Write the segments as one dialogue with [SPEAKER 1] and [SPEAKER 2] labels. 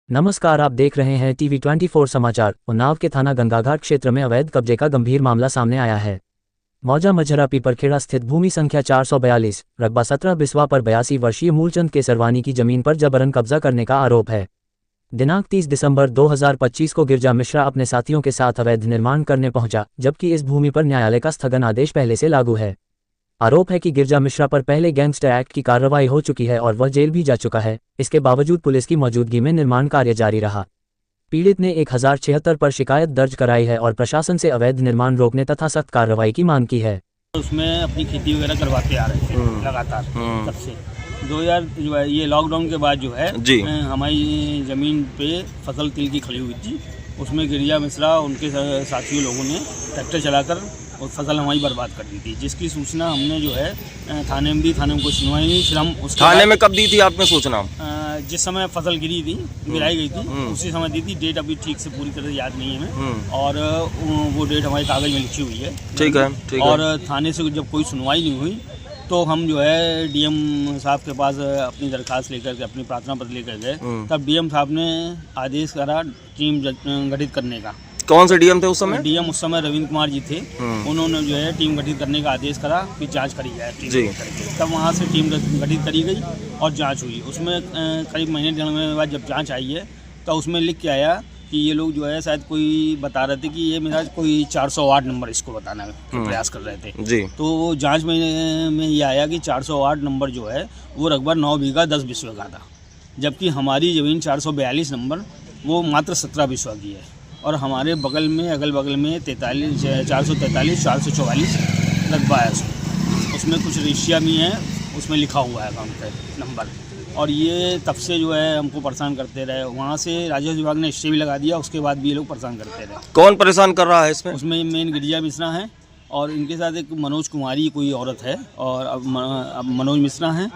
[SPEAKER 1] नमस्कार, आप देख रहे हैं टीवी 24 समाचार। उन्नाव के थाना गंगाघाट क्षेत्र में अवैध कब्जे का गंभीर मामला सामने आया है। मौजा मजहरा पीपरखेड़ा स्थित भूमि संख्या 442 रकबा 17 बिस्वा पर 82 वर्षीय मूलचंद केसरवानी की जमीन पर जबरन कब्जा करने का आरोप है। दिनांक 30 दिसंबर 2025 को गिरजा मिश्रा अपने साथियों के साथ अवैध निर्माण करने पहुंचा, जबकि इस भूमि पर न्यायालय का स्थगन आदेश पहले से लागू है। आरोप है कि गिरजा मिश्रा पर पहले गैंगस्टर एक्ट की कार्रवाई हो चुकी है और वह जेल भी जा चुका है। इसके बावजूद पुलिस की मौजूदगी में निर्माण कार्य जारी रहा। पीड़ित ने 1076 पर शिकायत दर्ज कराई है और प्रशासन से अवैध निर्माण रोकने तथा सख्त कार्रवाई की मांग की है।
[SPEAKER 2] उसमें अपनी खेती वगैरह करवाते आ रहे थे लगातार तब से 2000 ये लॉकडाउन के बाद जो है हमारी ज़मीन पे फसल तिल की खड़ी हुई थी। उसमें गिरिजा मिश्रा उनके साथियों लोगों ने ट्रैक्टर चलाकर और फसल हमारी बर्बाद कर दी थी, जिसकी सूचना हमने जो है थाने में दी। थाने में कोई सुनवाई नहीं। फिर हम उस
[SPEAKER 3] थाने में कब दी थी आपने सूचना?
[SPEAKER 2] जिस समय फसल गिराई गई थी उसी समय दी थी। डेट अभी ठीक से पूरी तरह याद नहीं है हमें, और वो डेट हमारे कागज में लिखी हुई है।
[SPEAKER 3] ठीक है।
[SPEAKER 2] और थाने से जब कोई सुनवाई नहीं हुई तो हम जो है डीएम साहब के पास अपनी दरखास्त लेकर के, अपनी प्रार्थना पत्र लेकर गए। तब डीएम साहब ने आदेश करा टीम गठित करने का।
[SPEAKER 3] कौन से डीएम थे उस समय?
[SPEAKER 2] डीएम उस समय रविंद्र कुमार जी थे। उन्होंने जो है टीम गठित करने का आदेश करा कि जांच करी जाए टीम। तब वहाँ से टीम गठित करी गई और जांच हुई। उसमें करीब महीने डेढ़ महीने बाद जब जांच आई है तो उसमें लिख के आया कि ये लोग जो है शायद कोई बता रहे थे कि ये मेरा कोई 408 नंबर इसको बताने का प्रयास कर रहे थे जी। तो जांच में ये आया कि 408 नंबर जो है वो रकबा 9 बीघा 10 बिस्वे का था, जबकि हमारी ज़मीन 442 नंबर वो मात्र 17 बिस्वा की है। और हमारे बगल में अगल बगल में 443 444 रकबा है। उसमें कुछ रजिस्ट्रियाँ भी हैं, उसमें लिखा हुआ है अकाउंट पे नंबर। और ये तब से जो है हमको परेशान करते रहे। वहाँ से राजस्व विभाग ने स्टे भी लगा दिया, उसके बाद भी ये लोग परेशान करते रहे।
[SPEAKER 3] कौन परेशान कर रहा है इसमें?
[SPEAKER 2] उसमें मेन गिरिजा मिश्रा हैं और इनके साथ एक मनोज कुमारी कोई औरत है, और अब मनोज मिश्रा हैं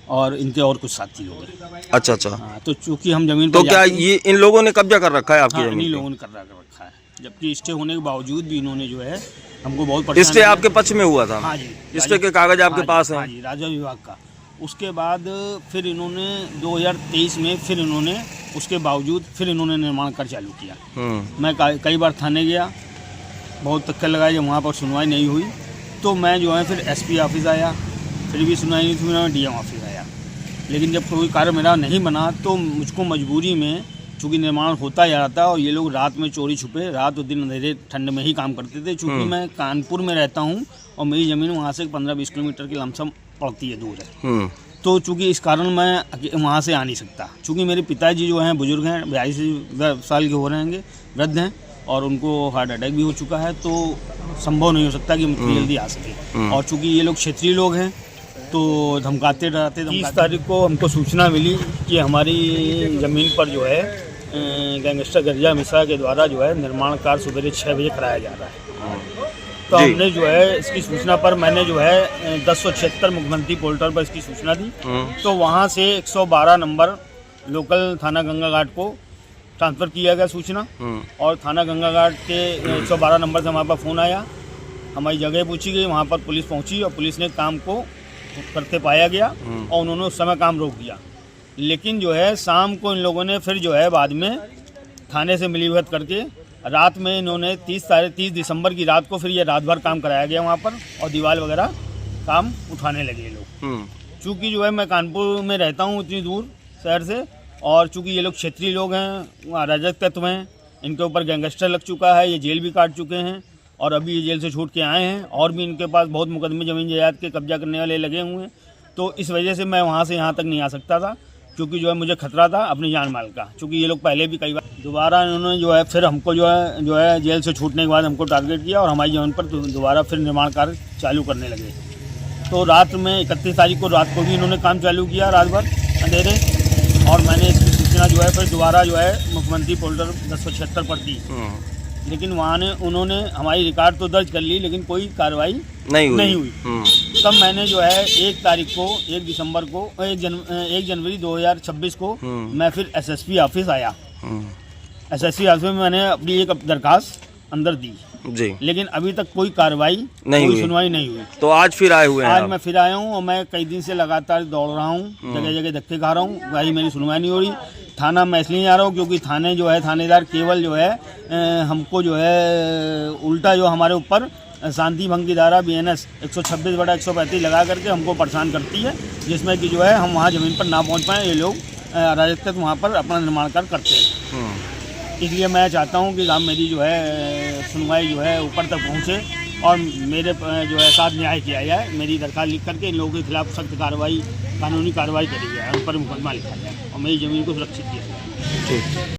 [SPEAKER 2] और इनके और कुछ साथी लोग हैं।
[SPEAKER 3] अच्छा।
[SPEAKER 2] हाँ, तो चूँकि हम जमीन
[SPEAKER 3] तो क्या ये इन लोगों ने कब्जा कर रखा है आपकी जमीन?
[SPEAKER 2] इन लोगों ने कर रखा है, जबकि स्टे होने के बावजूद भी इन्होंने जो है हमको बहुत परेशान।
[SPEAKER 3] स्टे आपके पक्ष में हुआ था?
[SPEAKER 2] हाँ जी,
[SPEAKER 3] स्टे के कागज आपके पास हैं?
[SPEAKER 2] हाँ जी, राजस्व विभाग का। उसके बाद फिर इन्होंने 2023 में फिर इन्होंने उसके बावजूद फिर इन्होंने निर्माण कार्य चालू किया। मैं कई बार थाने गया, बहुत तक्कर लगाया, जब वहाँ पर सुनवाई नहीं हुई तो मैं जो है फिर एसपी ऑफिस आया, फिर भी सुनवाई नहीं थी। मैं डीएम ऑफिस आया, लेकिन जब कोई कार्य मेरा नहीं बना तो मुझको मजबूरी में, चूँकि निर्माण होता जा रहा था और ये लोग रात में चोरी छुपे, रात और दिन अंधेरे ठंड में ही काम करते थे। चूँकि मैं कानपुर में रहता हूँ और मेरी ज़मीन वहाँ से 15-20 किलोमीटर की लमसम पड़ती है, दूर है। तो चूँकि इस कारण मैं वहाँ से आ नहीं सकता। चूँकि मेरे पिताजी जो हैं बुजुर्ग हैं, 42 साल के हो रहे हैं, वृद्ध हैं, और उनको हार्ट अटैक भी हो चुका है, तो संभव नहीं हो सकता कि हम जल्दी आ सके। और चूँकि ये लोग क्षेत्रीय लोग हैं तो धमकाते डराते। 30 तारीख को हमको सूचना मिली कि हमारी ज़मीन पर जो है गैंगस्टर गिरिजा मिश्रा के द्वारा जो है निर्माण कार्य सुबह 6 बजे कराया जा रहा है। तो हमने जो है इसकी सूचना पर मैंने जो है 1076 मुख्यमंत्री पोर्टल पर इसकी सूचना दी। तो वहाँ से 112 नंबर लोकल थाना गंगाघाट को ट्रांसफ़र किया गया सूचना, और थाना गंगाघाट के 112 नंबर से हमारे पास फ़ोन आया। हमारी जगह पूछी गई, वहाँ पर पुलिस पहुँची और पुलिस ने काम को करते पाया गया और उन्होंने उस समय काम रोक दिया। लेकिन जो है शाम को इन लोगों ने फिर जो है बाद में थाने से मिलीभगत करके रात में इन्होंने 30 दिसंबर की रात को फिर ये रात भर काम कराया गया वहाँ पर, और दीवार वगैरह काम उठाने लगे लोग। चूँकि जो है मैं कानपुर में रहता हूँ इतनी दूर शहर से, और चूँकि ये लोग क्षेत्रीय लोग हैं, अराजक तत्व हैं, इनके ऊपर गैंगस्टर लग चुका है, ये जेल भी काट चुके हैं और अभी ये जेल से छूट के आए हैं, और भी इनके पास बहुत मुकदमे ज़मीन जायदाद के कब्जा करने वाले लगे हुए हैं। तो इस वजह से मैं वहाँ से यहाँ तक नहीं आ सकता था, क्योंकि जो है मुझे खतरा था अपनी जान माल का। चूँकि ये लोग पहले भी कई बार दोबारा इन्होंने जो है फिर हमको जो है जेल से छूटने के बाद हमको टारगेट किया और हमारी जमीन पर दोबारा फिर निर्माण कार्य चालू करने लगे। तो रात में 31 तारीख को रात को भी इन्होंने काम चालू किया, रात भर अंधेरे, और मैंने इसकी सूचना जो है फिर दोबारा जो है मुख्यमंत्री पोर्टल 1076 पर दी। लेकिन वहाँ ने उन्होंने हमारी रिकॉर्ड तो दर्ज कर ली, लेकिन कोई कार्रवाई नहीं हुई। तब मैंने जो है 1 तारीख को 1 जनवरी 2026 को मैं फिर एसएसपी ऑफिस आया। एसएसपी ऑफिस में मैंने अपनी एक दरखास्त अंदर दी जी, लेकिन अभी तक कोई कार्रवाई कोई सुनवाई नहीं हुई।
[SPEAKER 3] तो आज फिर आए हुए हैं?
[SPEAKER 2] आज मैं फिर आया हूँ और मैं कई दिन से लगातार दौड़ रहा हूँ, जगह जगह धक्के खा रहा हूँ, भाई मेरी सुनवाई नहीं हो रही। थाना मैं इसलिए जा रहा हूँ क्योंकि थाने जो है थानेदार केवल जो है हमको जो है उल्टा जो हमारे ऊपर शांति भंग की धारा BNS 126/135 लगा करके हमको परेशान करती है, जिसमें कि जो है हम वहाँ ज़मीन पर ना पहुँच पाएँ। ये लोग अराजकता वहाँ पर अपना निर्माण कार्य करते हैं। इसलिए मैं चाहता हूँ कि आप मेरी जो है सुनवाई जो है ऊपर तक पहुँचे और मेरे जो है साथ न्याय किया जाए। मेरी दरखास्त लिख करके इन लोगों के खिलाफ सख्त कार्रवाई, कानूनी कार्रवाई करी जाए, उन पर मुकदमा लिखा जाए और मेरी ज़मीन को सुरक्षित किया जाए।
[SPEAKER 3] ठीक।